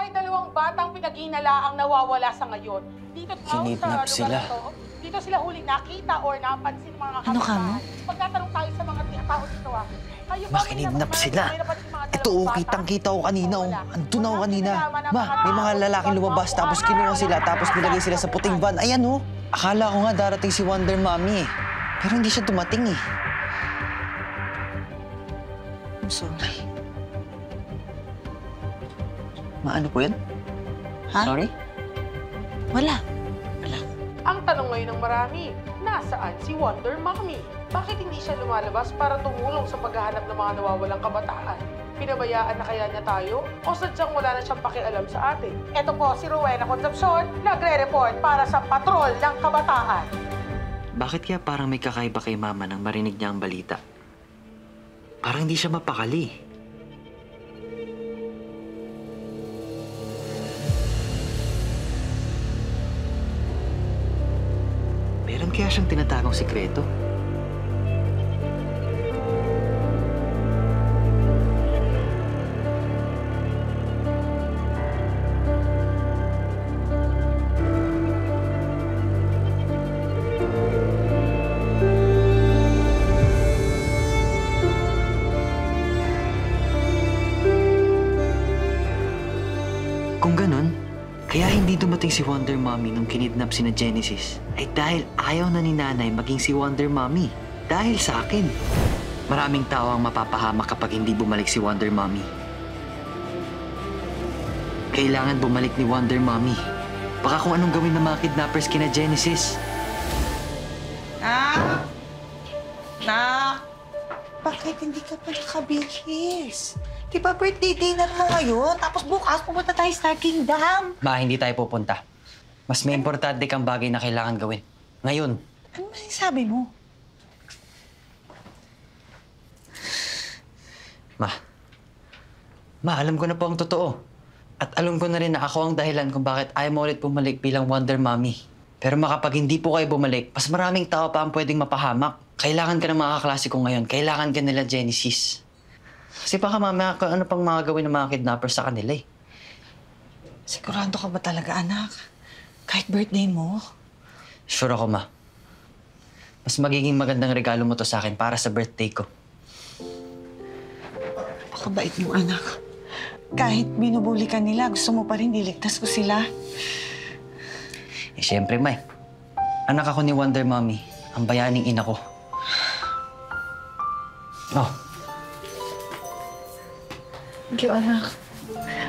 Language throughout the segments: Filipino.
May dalawang batang pinaghinala ang nawawala sa ngayon. Dito sa lugar sila. na to, dito sila huling nakita or napansin mga Ano ka mo? Pagtatanong tayo sa mga tao dito kayo ba Makinidnap sila. may napansin mga Ito, dalawang bata? kitang-kita ko kanina. Andun ako kanina. Wala. Ma, may mga lalaking lumabas tapos kinuha sila tapos nilagay sila sa puting van. Ayan oh. Akala ko nga darating si Wonder Mommy eh. Pero hindi siya dumating eh. I'm sorry. Ano po yan? Ha? Sorry? Wala. Ang tanong ngayon ng marami, nasaan si Wonder Mommy? Bakit hindi siya lumalabas para tumulong sa paghahanap ng mga nawawalang kabataan? Pinabayaan na kaya niya tayo? O sadyang wala na siyang pakialam sa atin? Ito po si Rowena Concepcion, nagre-report para sa Patrol ng Kabataan. Bakit kaya parang may kakaiba kay Mama nang marinig niya ang balita? Parang hindi siya mapakali. Meron kaya siyang tinatagong sikreto? Kung ganun, kaya hindi dumating si Wonder Mommy nung kinidnap si na Genesis ay dahil ayaw na ni Nanay maging si Wonder Mommy. Dahil sa akin. Maraming tao ang mapapahamak kapag hindi bumalik si Wonder Mommy. Kailangan bumalik ni Wonder Mommy. Baka kung anong gawin ng mga kidnappers kina Genesis. Nak! Nak! Bakit hindi ka pa nakabihis? Di ba birthday dinner mo ngayon? Tapos bukas pupunta tayo sa Kingdom. Ma, hindi tayo pupunta. Mas may importante kang bagay na kailangan gawin. Ngayon. Ano ba yung sabi mo? Ma, alam ko na po ang totoo. At alam ko na rin na ako ang dahilan kung bakit ayaw mo ulit bumalik bilang Wonder Mommy. Pero kapag hindi po kayo bumalik, mas maraming tao pa ang pwedeng mapahamak. Kailangan ka ng mga kaklase ko ngayon. Kailangan ka nila Genesis. Kasi baka mamaya ano pang mga gawin ng mga kidnappers sa kanila eh. Sigurado ka ba talaga, anak? Kahit birthday mo? Sure ako, Ma. Mas magiging magandang regalo mo to sa akin para sa birthday ko. Pakabait mo, anak. Kahit binubuli ka nila, gusto mo pa rin iligtas ko sila. Eh, siyempre, May. Anak ako ni Wonder Mommy. Ang bayaning ina ko. Oh. Thank you, anak.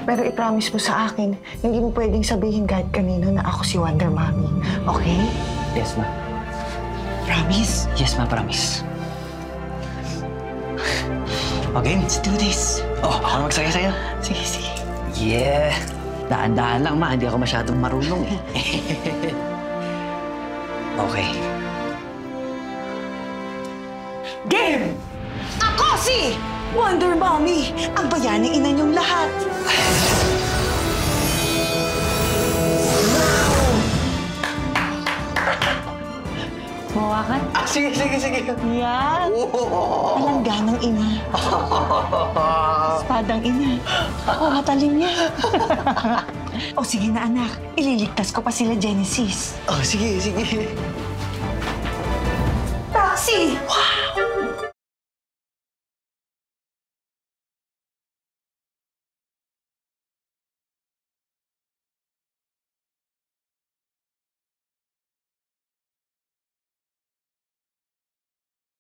Pero i-promise mo sa akin, hindi mo pwedeng sabihin kahit kanino na ako si Wonder Mommy. Okay? Yes, Ma. Promise? Yes, Ma. Promise. Okay, Let's do this. Oh, ako magsaya-saya. Sige, sige. Yeah! Daan-daan lang, Ma. Hindi ako masyadong marunong eh. Okay. Game! Ako si Wonder Mommy, ang bayaning ina niyong lahat. Mawakan? Sige. Yan. Alangganang ina. Espadang ina. Matalim niya. O sige na, anak. Ililigtas ko pa sila Genesis. Oh, sige.